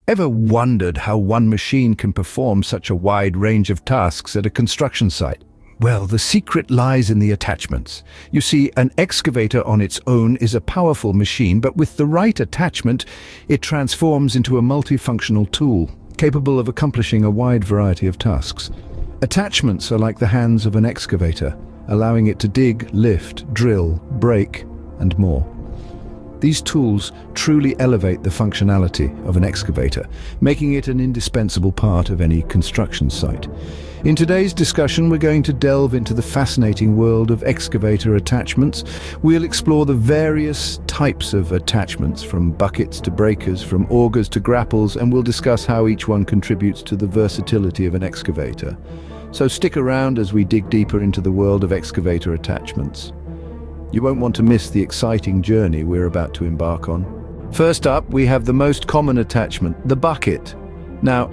Ever wondered how one machine can perform such a wide range of tasks at a construction site? Well, the secret lies in the attachments. You see, an excavator on its own is a powerful machine, but with the right attachment, it transforms into a multifunctional tool, capable of accomplishing a wide variety of tasks. Attachments are like the hands of an excavator, allowing it to dig, lift, drill, brake, and more. These tools truly elevate the functionality of an excavator, making it an indispensable part of any construction site. In today's discussion, we're going to delve into the fascinating world of excavator attachments. We'll explore the various types of attachments, from buckets to breakers, from augers to grapples, and we'll discuss how each one contributes to the versatility of an excavator. So stick around as we dig deeper into the world of excavator attachments. You won't want to miss the exciting journey we're about to embark on. First up, we have the most common attachment, the bucket. Now,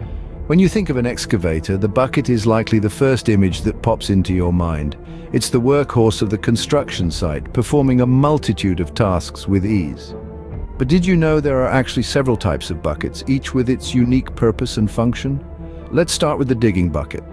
when you think of an excavator, the bucket is likely the first image that pops into your mind. It's the workhorse of the construction site, performing a multitude of tasks with ease. But did you know there are actually several types of buckets, each with its unique purpose and function? Let's start with the digging bucket.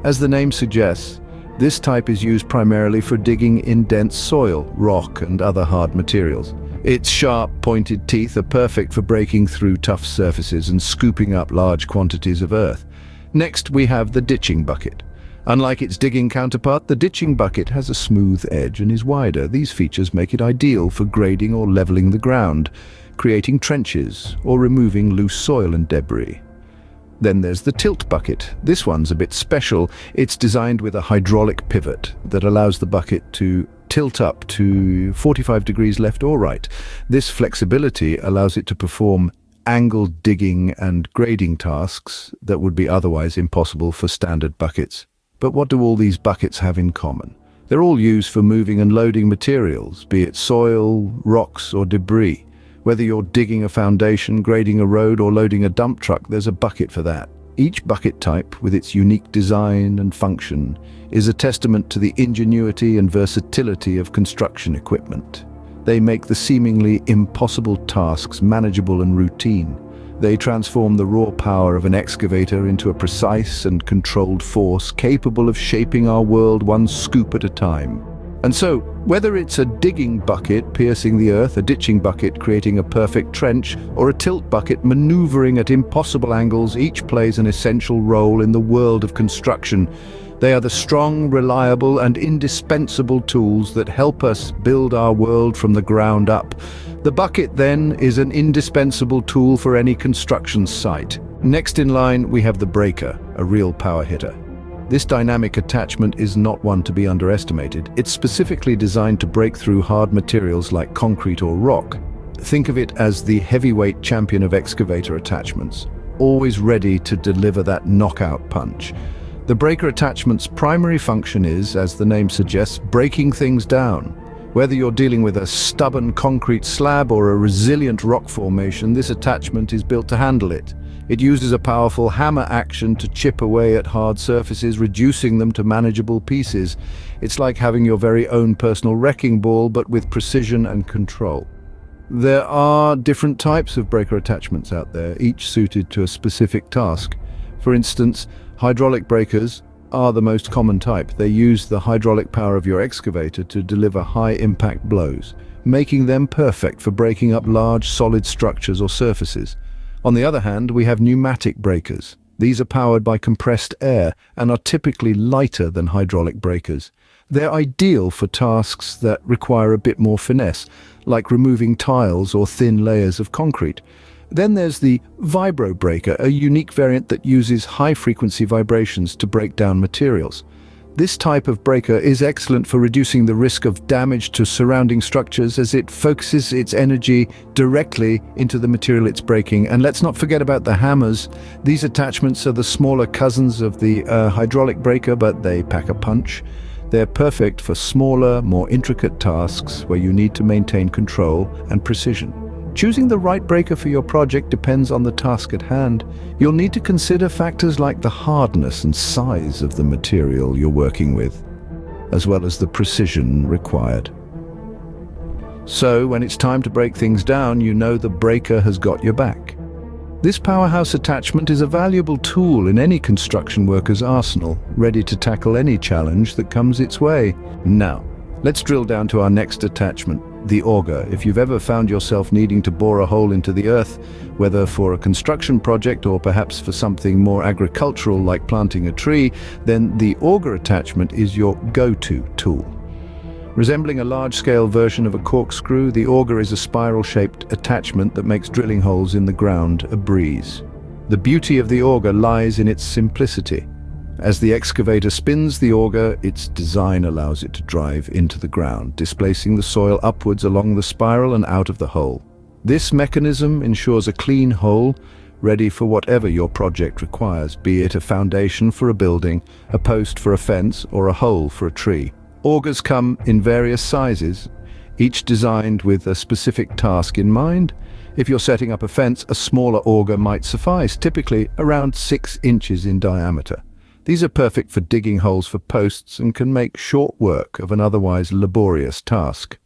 As the name suggests, this type is used primarily for digging in dense soil, rock, and other hard materials. Its sharp, pointed teeth are perfect for breaking through tough surfaces and scooping up large quantities of earth. Next, we have the ditching bucket. Unlike its digging counterpart, the ditching bucket has a smooth edge and is wider. These features make it ideal for grading or leveling the ground, creating trenches, or removing loose soil and debris. Then there's the tilt bucket. This one's a bit special. It's designed with a hydraulic pivot that allows the bucket to tilt up to 45 degrees left or right. This flexibility allows it to perform angled digging and grading tasks that would be otherwise impossible for standard buckets. But what do all these buckets have in common? They're all used for moving and loading materials, be it soil, rocks, or debris. Whether you're digging a foundation, grading a road, or loading a dump truck, there's a bucket for that. Each bucket type, with its unique design and function, is a testament to the ingenuity and versatility of construction equipment. They make the seemingly impossible tasks manageable and routine. They transform the raw power of an excavator into a precise and controlled force capable of shaping our world one scoop at a time. And so, whether it's a digging bucket piercing the earth, a ditching bucket creating a perfect trench, or a tilt bucket maneuvering at impossible angles, each plays an essential role in the world of construction. They are the strong, reliable, and indispensable tools that help us build our world from the ground up. The bucket, then, is an indispensable tool for any construction site. Next in line, we have the breaker, a real power hitter. This dynamic attachment is not one to be underestimated. It's specifically designed to break through hard materials like concrete or rock. Think of it as the heavyweight champion of excavator attachments, always ready to deliver that knockout punch. The breaker attachment's primary function is, as the name suggests, breaking things down. Whether you're dealing with a stubborn concrete slab or a resilient rock formation, this attachment is built to handle it. It uses a powerful hammer action to chip away at hard surfaces, reducing them to manageable pieces. It's like having your very own personal wrecking ball, but with precision and control. There are different types of breaker attachments out there, each suited to a specific task. For instance, hydraulic breakers are the most common type. They use the hydraulic power of your excavator to deliver high-impact blows, making them perfect for breaking up large, solid structures or surfaces. On the other hand, we have pneumatic breakers. These are powered by compressed air and are typically lighter than hydraulic breakers. They're ideal for tasks that require a bit more finesse, like removing tiles or thin layers of concrete. Then there's the vibro breaker, a unique variant that uses high-frequency vibrations to break down materials. This type of breaker is excellent for reducing the risk of damage to surrounding structures, as it focuses its energy directly into the material it's breaking. And let's not forget about the hammers. These attachments are the smaller cousins of the hydraulic breaker, but they pack a punch. They're perfect for smaller, more intricate tasks where you need to maintain control and precision. Choosing the right breaker for your project depends on the task at hand. You'll need to consider factors like the hardness and size of the material you're working with, as well as the precision required. So, when it's time to break things down, you know the breaker has got your back. This powerhouse attachment is a valuable tool in any construction worker's arsenal, ready to tackle any challenge that comes its way. Now, let's drill down to our next attachment, the auger. If you've ever found yourself needing to bore a hole into the earth, whether for a construction project or perhaps for something more agricultural like planting a tree, then the auger attachment is your go-to tool. Resembling a large-scale version of a corkscrew, the auger is a spiral-shaped attachment that makes drilling holes in the ground a breeze. The beauty of the auger lies in its simplicity. As the excavator spins the auger, its design allows it to drive into the ground, displacing the soil upwards along the spiral and out of the hole. This mechanism ensures a clean hole, ready for whatever your project requires, be it a foundation for a building, a post for a fence, or a hole for a tree. Augers come in various sizes, each designed with a specific task in mind. If you're setting up a fence, a smaller auger might suffice, typically around 6 inches in diameter. These are perfect for digging holes for posts and can make short work of an otherwise laborious task.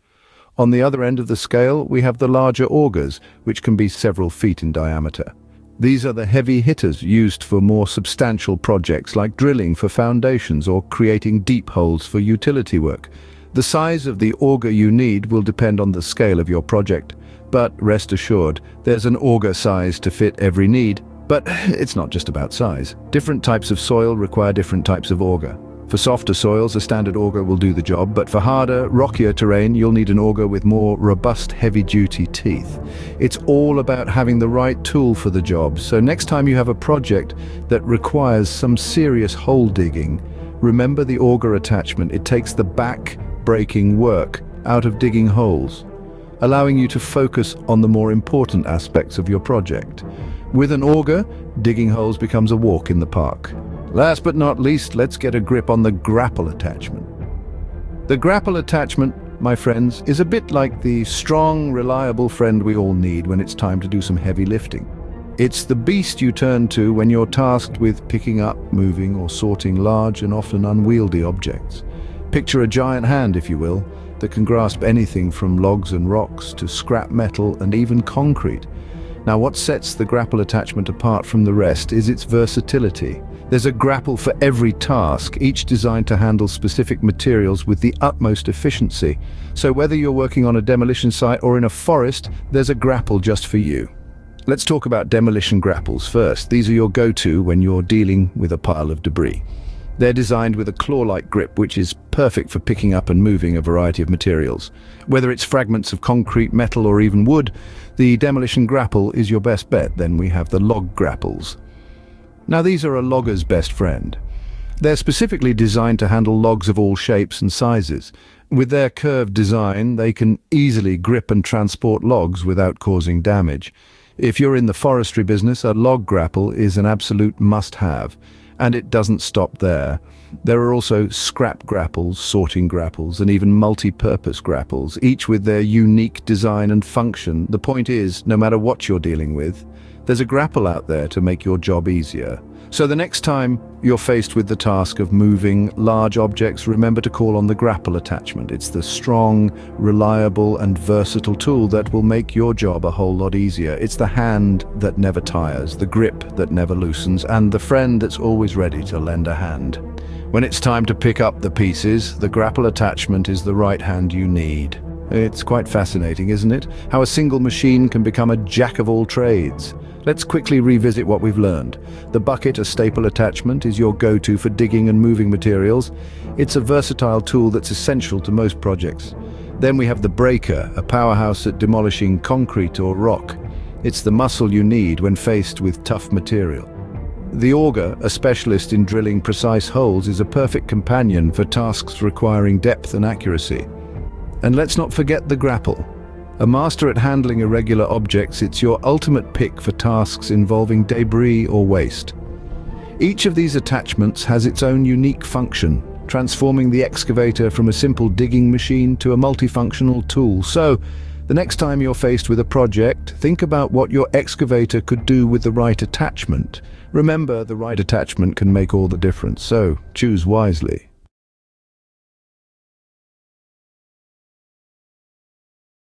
On the other end of the scale, we have the larger augers, which can be several feet in diameter. These are the heavy hitters used for more substantial projects like drilling for foundations or creating deep holes for utility work. The size of the auger you need will depend on the scale of your project, but rest assured, there's an auger size to fit every need. But it's not just about size. Different types of soil require different types of auger. For softer soils, a standard auger will do the job, but for harder, rockier terrain, you'll need an auger with more robust, heavy-duty teeth. It's all about having the right tool for the job, so next time you have a project that requires some serious hole digging, remember the auger attachment. It takes the back-breaking work out of digging holes, allowing you to focus on the more important aspects of your project. With an auger, digging holes becomes a walk in the park. Last but not least, let's get a grip on the grapple attachment. The grapple attachment, my friends, is a bit like the strong, reliable friend we all need when it's time to do some heavy lifting. It's the beast you turn to when you're tasked with picking up, moving, or sorting large and often unwieldy objects. Picture a giant hand, if you will, that can grasp anything from logs and rocks to scrap metal and even concrete. Now, what sets the grapple attachment apart from the rest is its versatility. There's a grapple for every task, each designed to handle specific materials with the utmost efficiency. So whether you're working on a demolition site or in a forest, there's a grapple just for you. Let's talk about demolition grapples first. These are your go-to when you're dealing with a pile of debris. They're designed with a claw-like grip, which is perfect for picking up and moving a variety of materials. Whether it's fragments of concrete, metal, or even wood, the demolition grapple is your best bet. Then we have the log grapples. Now, these are a logger's best friend. They're specifically designed to handle logs of all shapes and sizes. With their curved design, they can easily grip and transport logs without causing damage. If you're in the forestry business, a log grapple is an absolute must-have. And it doesn't stop there. There are also scrap grapples, sorting grapples, and even multi-purpose grapples, each with their unique design and function. The point is, no matter what you're dealing with, there's a grapple out there to make your job easier. So the next time you're faced with the task of moving large objects, remember to call on the grapple attachment. It's the strong, reliable, and versatile tool that will make your job a whole lot easier. It's the hand that never tires, the grip that never loosens, and the friend that's always ready to lend a hand. When it's time to pick up the pieces, the grapple attachment is the right hand you need. It's quite fascinating, isn't it? How a single machine can become a jack of all trades. Let's quickly revisit what we've learned. The bucket, a staple attachment, is your go-to for digging and moving materials. It's a versatile tool that's essential to most projects. Then we have the breaker, a powerhouse at demolishing concrete or rock. It's the muscle you need when faced with tough material. The auger, a specialist in drilling precise holes, is a perfect companion for tasks requiring depth and accuracy. And let's not forget the grapple. A master at handling irregular objects, it's your ultimate pick for tasks involving debris or waste. Each of these attachments has its own unique function, transforming the excavator from a simple digging machine to a multifunctional tool. So, the next time you're faced with a project, think about what your excavator could do with the right attachment. Remember, the right attachment can make all the difference, so choose wisely.